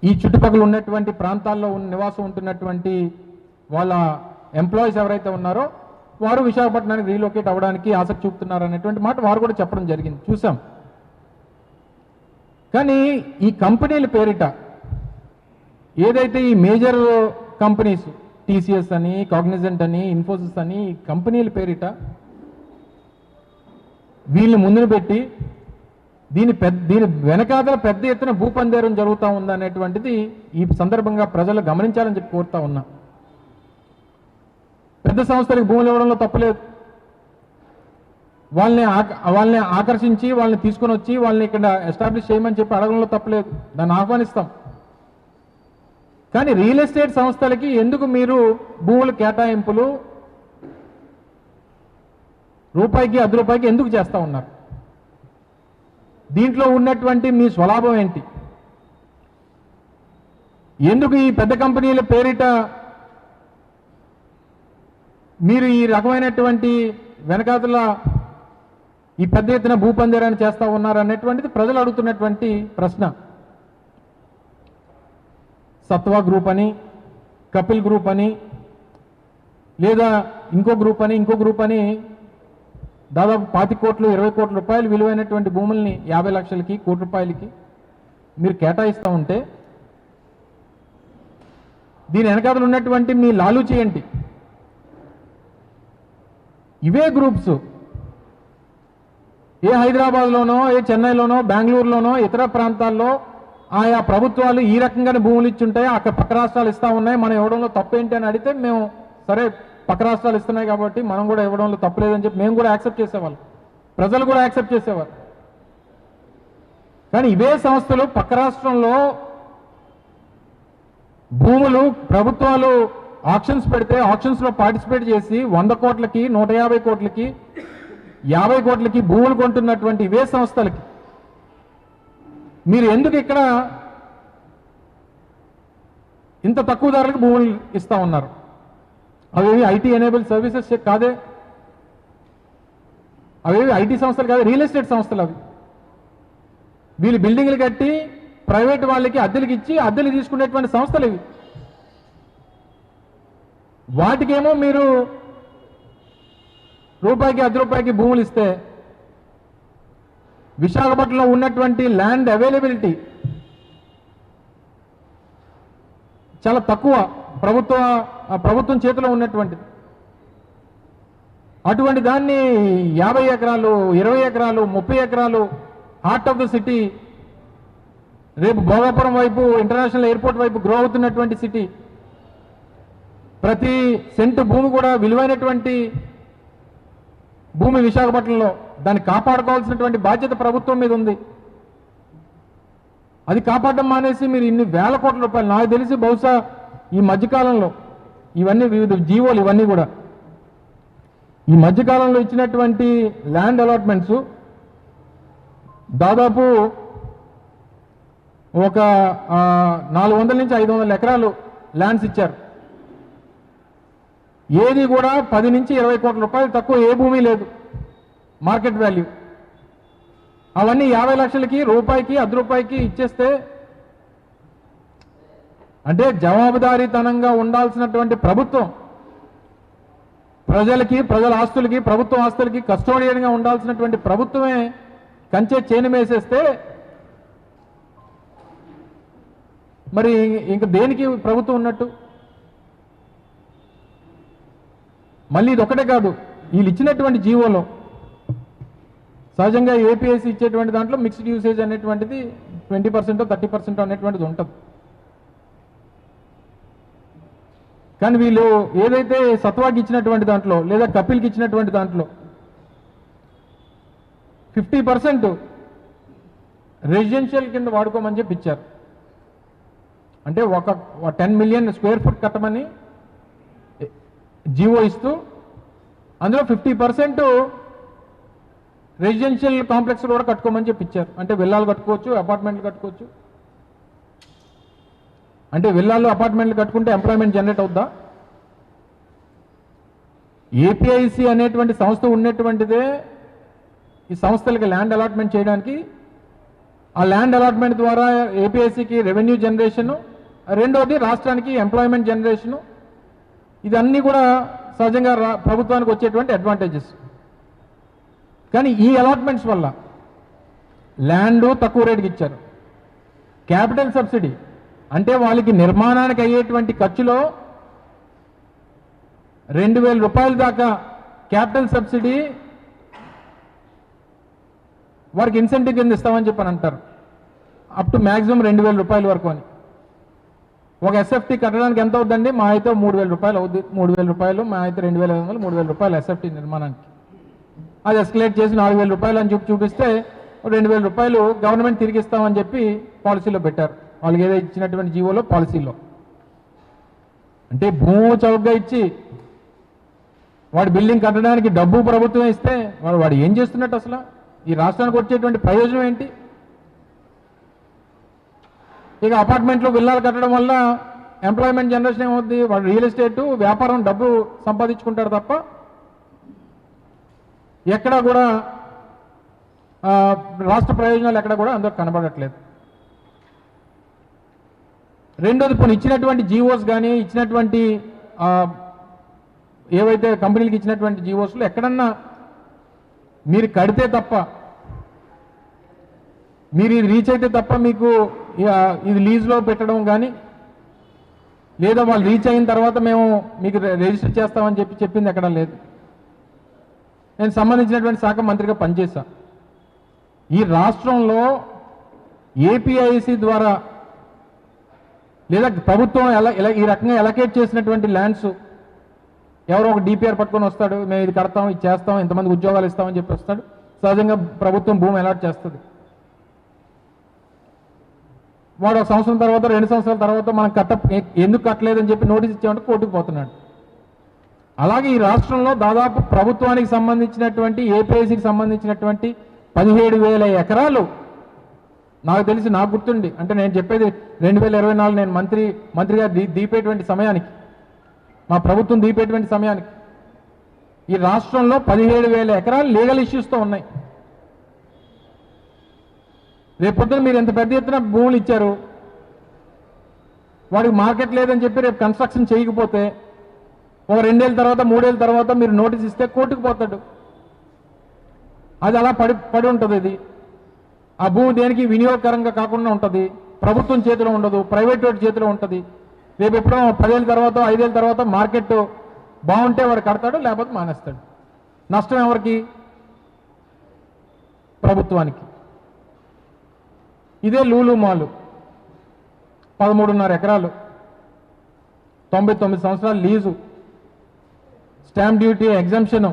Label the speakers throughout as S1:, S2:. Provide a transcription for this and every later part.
S1: ఈ చుట్టుపక్కల ఉన్నటువంటి ప్రాంతాల్లో నివాసం ఉంటున్నటువంటి వాళ్ళ ఎంప్లాయీస్ ఎవరైతే ఉన్నారో వారు విశాఖపట్నానికి రీలొకేట్ అవ్వడానికి ఆసక్తి చూపుతున్నారు అనేటువంటి మాట వారు కూడా చెప్పడం జరిగింది, చూసాం. కానీ ఈ కంపెనీల పేరిట ఏదైతే ఈ మేజర్ కంపెనీస్ టీసీఎస్ అని, కాగ్నిజెంట్ అని, ఇన్ఫోసిస్ అని కంపెనీల పేరిట వీళ్ళని ముందున పెట్టి దీని వెనకాదల పెద్ద ఎత్తున భూపందేరం జరుగుతూ ఉందనేటువంటిది ఈ సందర్భంగా ప్రజలు గమనించాలని చెప్పి కోరుతా ఉన్నా. పెద్ద సంస్థలకు భూములు ఇవ్వడంలో తప్పలేదు, వాళ్ళని ఆకర్షించి వాళ్ళని తీసుకొని వచ్చి వాళ్ళని ఇక్కడ ఎస్టాబ్లిష్ చేయమని చెప్పి అడగడంలో తప్పలేదు, దాన్ని ఆహ్వానిస్తాం. కానీ రియల్ ఎస్టేట్ సంస్థలకి ఎందుకు మీరు భూముల కేటాయింపులు రూపాయికి ₹10 ఎందుకు చేస్తూ ఉన్నారు? దీంట్లో ఉన్నటువంటి మీ స్వలాభం ఏంటి? ఎందుకు ఈ పెద్ద కంపెనీల పేరిట మీరు ఈ రకమైనటువంటి వెనకాతల ఈ పెద్ద ఎత్తున భూపందేరాన్ని చేస్తూ ఉన్నారు అనేటువంటిది ప్రజలు అడుగుతున్నటువంటి ప్రశ్న. సత్వా గ్రూప్ అని, కపిల్ గ్రూప్ అని, లేదా ఇంకో గ్రూప్ అని దాదాపు 25 కోట్లు 20 కోట్ల రూపాయలు విలువైనటువంటి భూముల్ని 50 లక్షలకి ₹1 మీరు కేటాయిస్తూ ఉంటే దీని వెనకాతలు ఉన్నటువంటి మీ లాలూచి ఏంటి? ఇవే గ్రూప్స్ ఏ హైదరాబాద్లోనో, ఏ చెన్నైలోనో, బెంగళూరులోనో, ఇతర ప్రాంతాల్లో ఆయా ప్రభుత్వాలు ఈ రకంగానే భూములు ఇచ్చుంటాయి, అక్కడ పక్క రాష్ట్రాలు ఇస్తూ ఉన్నాయి, మనం ఇవ్వడంలో తప్పేంటి అని అడిగితే మేము సరే పక్క రాష్ట్రాలు ఇస్తున్నాయి కాబట్టి మనం కూడా ఇవ్వడంలో తప్పలేదని చెప్పి మేము కూడా యాక్సెప్ట్ చేసేవాళ్ళం, ప్రజలు కూడా యాక్సెప్ట్ చేసేవారు. కానీ ఇవే సంస్థలు పక్క రాష్ట్రంలో భూములు ప్రభుత్వాలు ఆక్షన్స్ పెడితే ఆక్షన్స్లో పార్టిసిపేట్ చేసి 100 కోట్లకి, 150 కోట్లకి, 50 కోట్లకి భూములు కొంటున్నటువంటి ఇవే సంస్థలకి మీరు ఎందుకు ఇక్కడ ఇంత తక్కువ ధరలకు భూములు ఇస్తూ ఉన్నారు? అవేవి ఐటీ ఎనేబుల్ సర్వీసెస్ కాదే, అవేవి ఐటీ సంస్థలు కాదు, రియల్ ఎస్టేట్ సంస్థలు అవి. వీళ్ళు బిల్డింగ్లు కట్టి ప్రైవేట్ వాళ్ళకి అద్దెలకు ఇచ్చి అద్దెలు తీసుకునేటువంటి సంస్థలు ఇవి. వాటికేమో మీరు రూపాయికి ₹10 భూములు ఇస్తే విశాఖపట్నంలో ఉన్నటువంటి ల్యాండ్ అవైలబిలిటీ చాలా తక్కువ, ప్రభుత్వం చేతిలో ఉన్నటువంటిది. అటువంటి దాన్ని 50 ఎకరాలు, 20 ఎకరాలు, 30 ఎకరాలు హార్ట్ ఆఫ్ ద సిటీ, రేపు భోగాపురం వైపు ఇంటర్నేషనల్ ఎయిర్పోర్ట్ వైపు గ్రో అవుతున్నటువంటి సిటీ, ప్రతి సెంటు భూమి కూడా విలువైనటువంటి భూమి విశాఖపట్నంలో, దాన్ని కాపాడుకోవాల్సినటువంటి బాధ్యత ప్రభుత్వం మీద ఉంది. అది కాపాడడం మానేసి మీరు ఇన్ని వేల కోట్ల రూపాయలు, నాకు తెలిసి బహుశా ఈ మధ్యకాలంలో ఇవన్నీ వివిధ జీవోలు ఇవన్నీ కూడా ఈ మధ్యకాలంలో ఇచ్చినటువంటి ల్యాండ్ అలాట్మెంట్స్ దాదాపు ఒక 400 నుంచి 500 ఎకరాలు ల్యాండ్స్ ఇచ్చారు. ఏది కూడా 10 నుంచి 20 కోట్ల రూపాయలు తక్కువ ఏ భూమి లేదు మార్కెట్ వాల్యూ. అవన్నీ 50 లక్షలకి, రూపాయికి, ₹10 ఇచ్చేస్తే అంటే జవాబుదారీతనంగా ఉండాల్సినటువంటి ప్రభుత్వం, ప్రజలకి, ప్రజల ఆస్తులకి, ప్రభుత్వ ఆస్తులకి కస్టోడియన్గా ఉండాల్సినటువంటి ప్రభుత్వమే కంచె చేను వేసేస్తే మరి ఇంక దేనికి ప్రభుత్వం ఉన్నట్టు? మళ్ళీ ఇది ఒకటే కాదు, వీళ్ళు ఇచ్చినటువంటి జీవోలో సహజంగా ఏపీఎస్సీ ఇచ్చేటువంటి దాంట్లో మిక్స్డ్ యూసేజ్ అనేటువంటిది 20% 30% అనేటువంటిది ఉంటుంది. కానీ వీళ్ళు ఏదైతే సత్వాకి ఇచ్చినటువంటి దాంట్లో లేదా కపిల్కి ఇచ్చినటువంటి దాంట్లో 50% రెసిడెన్షియల్ కింద వాడుకోమని చెప్పి ఇచ్చారు. అంటే ఒక 10 మిలియన్ స్క్వేర్ ఫుట్ కట్టమని జీవో ఇస్తూ అందులో 50% రెసిడెన్షియల్ కాంప్లెక్స్ కూడా కట్టుకోమని చెప్పి ఇచ్చారు. అంటే విల్లాలు కట్టుకోవచ్చు, అపార్ట్మెంట్లు కట్టుకోవచ్చు. అంటే విల్లాలు, అపార్ట్మెంట్లు కట్టుకుంటే ఎంప్లాయ్మెంట్ జనరేట్ అవుద్దా? ఏపీఐసి అనేటువంటి సంస్థ ఉన్నటువంటిదే ఈ సంస్థలకి ల్యాండ్ అలాట్మెంట్ చేయడానికి ఆ ల్యాండ్ అలాట్మెంట్ ద్వారా ఏపీఎస్సికి రెవెన్యూ జనరేషను, రెండోది రాష్ట్రానికి ఎంప్లాయ్మెంట్ జనరేషను, ఇదన్నీ కూడా సహజంగా ప్రభుత్వానికి వచ్చేటువంటి అడ్వాంటేజెస్. కానీ ఈ అలాట్మెంట్స్ వల్ల ల్యాండ్ తక్కువ రేటుకి ఇచ్చారు, క్యాపిటల్ సబ్సిడీ అంటే వాళ్ళకి నిర్మాణానికి అయ్యేటువంటి ఖర్చులో 2,000 రూపాయల దాకా క్యాపిటల్ సబ్సిడీ వారికి ఇన్సెంటివ్ కింద ఇస్తామని చెప్పని అంటారు, అప్ టు మ్యాక్సిమం 2,000 రూపాయల వరకు అని. ఒక ఎస్ఎఫ్టీ కట్టడానికి ఎంత అవుతుందండి? మా అయితే 3,000 రూపాయలు అవుద్ది, 3,000 రూపాయలు, మా అయితే 2,500, 3,000 రూపాయలు ఎస్ఎఫ్టీ నిర్మాణానికి. అది ఎస్కలేట్ చేసి 4,000 రూపాయలు అని చూపిస్తే 2,000 రూపాయలు గవర్నమెంట్ తిరిగి ఇస్తామని చెప్పి పాలసీలో పెట్టారు, వాళ్ళకి ఏదో ఇచ్చినటువంటి జీవోలో పాలసీలో. అంటే భూమి చౌకగా ఇచ్చి వాడి బిల్డింగ్ కట్టడానికి డబ్బు ప్రభుత్వం ఇస్తే వాడు ఏం చేస్తున్నట్టు? అసలు ఈ రాష్ట్రానికి వచ్చేటువంటి ప్రయోజనం ఏంటి? ఇక అపార్ట్మెంట్లో విల్లాలు కట్టడం వల్ల ఎంప్లాయ్మెంట్ జనరేషన్ ఏమవుద్ది? వాడు రియల్ ఎస్టేట్ వ్యాపారం డబ్బు సంపాదించుకుంటారు తప్ప ఎక్కడ కూడా రాష్ట్ర ప్రయోజనాలు ఎక్కడ కూడా అందరూ కనబడట్లేదు. రెండోది, కొన్ని ఇచ్చినటువంటి జీవోస్ కానీ ఇచ్చినటువంటి ఏవైతే కంపెనీలకు ఇచ్చినటువంటి జీవోస్లో ఎక్కడన్నా మీరు కడితే తప్ప, మీరు ఇది రీచ్ అయితే తప్ప మీకు ఇది లీజ్లో పెట్టడం కానీ, లేదా వాళ్ళు రీచ్ అయిన తర్వాత మేము మీకు రిజిస్టర్ చేస్తామని చెప్పింది ఎక్కడ లేదు. నేను సంబంధించినటువంటి శాఖ మంత్రిగా పనిచేశా. ఈ రాష్ట్రంలో ఏపీఐసి ద్వారా లేదా ప్రభుత్వం ఈ రకంగా ఎలకేట్ చేసినటువంటి ల్యాండ్స్ ఎవరో ఒక డిపిఆర్ పట్టుకొని వస్తాడు, మేము ఇది కడతాం, ఇది చేస్తాం, ఇంతమంది ఉద్యోగాలు ఇస్తామని చెప్పి వస్తాడు. సహజంగా ప్రభుత్వం భూమి అలాట్ చేస్తుంది. వాడు ఒక సంవత్సరం తర్వాత 2 సంవత్సరాల తర్వాత మనం ఎందుకు కట్టలేదని చెప్పి నోటీస్ ఇచ్చామంటే కోర్టుకు పోతున్నాడు. అలాగే ఈ రాష్ట్రంలో దాదాపు ప్రభుత్వానికి సంబంధించినటువంటి ఏపీఐసికి సంబంధించినటువంటి 17,000 ఎకరాలు నాకు తెలిసి, నాకు గుర్తుండి, అంటే నేను చెప్పేది 2024 నేను మంత్రిగా దీపేటువంటి సమయానికి, మా ప్రభుత్వం దీపేటువంటి సమయానికి ఈ రాష్ట్రంలో 17,000 ఎకరాలు లీగల్ ఇష్యూస్తో ఉన్నాయి. రేపొద్దున మీరు ఎంత పెద్ద ఎత్తున భూములు ఇచ్చారు, వాడికి మార్కెట్ లేదని చెప్పి రేపు కన్స్ట్రక్షన్ చేయకపోతే ఒక 2 ఏళ్ళ తర్వాత 3 ఏళ్ళ తర్వాత మీరు నోటీస్ ఇస్తే కోర్టుకు పోతాడు. అది అలా పడి ఉంటుంది. ఇది ఆ భూమి దేనికి వినియోగకరంగా కాకుండా ఉంటుంది, ప్రభుత్వం చేతిలో ఉండదు, ప్రైవేట్ వాడి చేతిలో ఉంటుంది. రేపు ఎప్పుడో 10 ఏళ్ళ తర్వాత 5 ఏళ్ళ తర్వాత మార్కెట్ బాగుంటే వాడు కడతాడు, లేకపోతే మానేస్తాడు. నష్టం ఎవరికి? ప్రభుత్వానికి. ఇదే లూలు మాల్ 13.5 ఎకరాలు, 99 సంవత్సరాలు లీజు, స్టాంప్ డ్యూటీ ఎగ్జంప్షన్,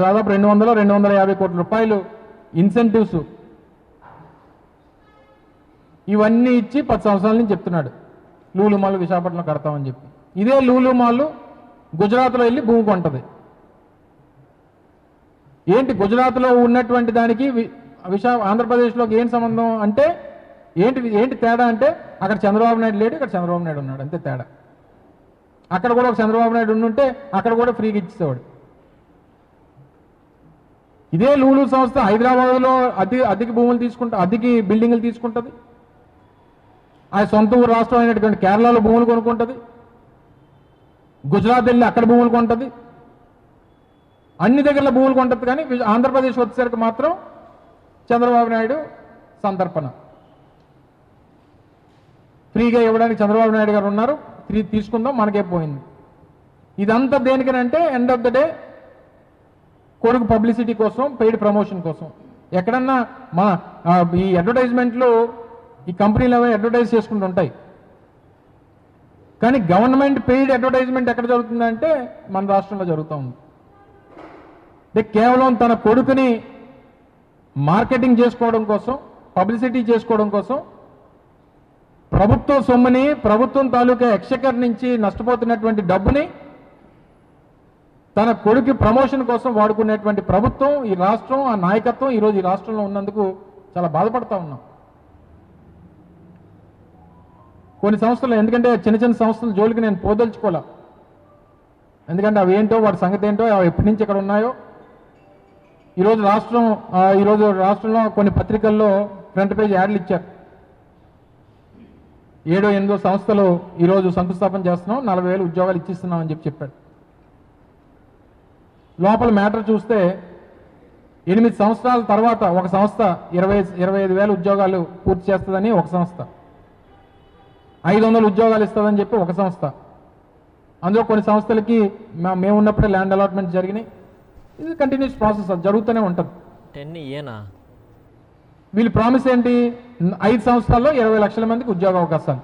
S1: దాదాపు 250 కోట్ల రూపాయలు ఇన్సెంటివ్స్, ఇవన్నీ ఇచ్చి 10 సంవత్సరాల నుంచి చెప్తున్నాడు లూలు మాల్ విశాఖపట్నం కడతామని చెప్పి. ఇదే లూలు మాల్ గుజరాత్లో వెళ్ళి భూమి కొంటది. ఏంటి గుజరాత్లో ఉన్నటువంటి దానికి ఆంధ్రప్రదేశ్లోకి ఏం సంబంధం అంటే ఏంటి తేడా అంటే, అక్కడ చంద్రబాబు నాయుడు లేడు, ఇక్కడ చంద్రబాబు నాయుడు ఉన్నాడు, అంతే తేడా. అక్కడ కూడా ఒక చంద్రబాబు నాయుడు ఉండుంటే అక్కడ కూడా ఫ్రీగా ఇచ్చేవాడు. ఇదే లూలు సంస్థ హైదరాబాద్లో అద్దెకి భూములు అద్దెకి బిల్డింగులు తీసుకుంటుంది. ఆ సొంత ఊరు రాష్ట్రం అయినటువంటి కేరళలో భూములు కొనుక్కుంటుంది, గుజరాత్ వెళ్ళి అక్కడ భూములు కొంటుంది, అన్ని దగ్గరలో భూములు కొంటుంది. కానీ ఆంధ్రప్రదేశ్ వచ్చేసరికి మాత్రం చంద్రబాబు నాయుడు సంతర్పణ ఫ్రీగా ఇవ్వడానికి చంద్రబాబు నాయుడు గారు ఉన్నారు, తీసుకుందాం మనకే పోయింది. ఇదంతా దేనికనంటే ఎండ్ ఆఫ్ ద డే కొడుకు పబ్లిసిటీ కోసం, పెయిడ్ ప్రమోషన్ కోసం. ఎక్కడన్నా మన ఈ అడ్వర్టైజ్మెంట్లు ఈ కంపెనీలు అవి అడ్వర్టైజ్ చేసుకుంటూ ఉంటాయి, కానీ గవర్నమెంట్ పెయిడ్ అడ్వర్టైజ్మెంట్ ఎక్కడ జరుగుతుందంటే మన రాష్ట్రంలో జరుగుతూ ఉంది. అంటే కేవలం తన కొడుకుని మార్కెటింగ్ చేసుకోవడం కోసం, పబ్లిసిటీ చేసుకోవడం కోసం, ప్రభుత్వ సొమ్ముని, ప్రభుత్వం తాలూకా ఎక్స్చెకర్ నుంచి నష్టపోతున్నటువంటి డబ్బుని తన కొడుకు ప్రమోషన్ కోసం వాడుకునేటువంటి ప్రభుత్వం, ఈ రాష్ట్రం, ఆ నాయకత్వం ఈరోజు ఈ రాష్ట్రంలో ఉన్నందుకు చాలా బాధపడతా ఉన్నాం. కొన్ని సంస్థలు, ఎందుకంటే చిన్న చిన్న సంస్థల జోలికి నేను పోదలుచుకోలే, ఎందుకంటే అవి ఏంటో వాటి సంగతి ఏంటో, అవి ఎప్పటి నుంచి ఇక్కడ ఉన్నాయో ఈరోజు రాష్ట్రంలో కొన్ని పత్రికల్లో ఫ్రంట్ పేజ్ యాడ్లు ఇచ్చారు. 7, 8 సంస్థలు ఈరోజు శంకుస్థాపన చేస్తున్నాం, 40,000 ఉద్యోగాలు ఇచ్చిస్తున్నాం అని చెప్పాడు. లోపల మ్యాటర్ చూస్తే 8 సంవత్సరాల తర్వాత ఒక సంస్థ 25,000 ఉద్యోగాలు పూర్తి చేస్తుందని ఒక సంస్థ, 500 ఉద్యోగాలు ఇస్తుందని చెప్పి ఒక సంస్థ. అందులో కొన్ని సంస్థలకి మేము ఉన్నప్పుడే ల్యాండ్ అలాట్మెంట్ జరిగినాయి. ఇది కంటిన్యూస్ ప్రాసెస్, అది జరుగుతూనే ఉంటుంది.
S2: 10 ఇయేనా?
S1: వీళ్ళు ప్రామిస్ ఏంటి? 5 సంవత్సరాల్లో 20 లక్షల మందికి ఉద్యోగ అవకాశాలు.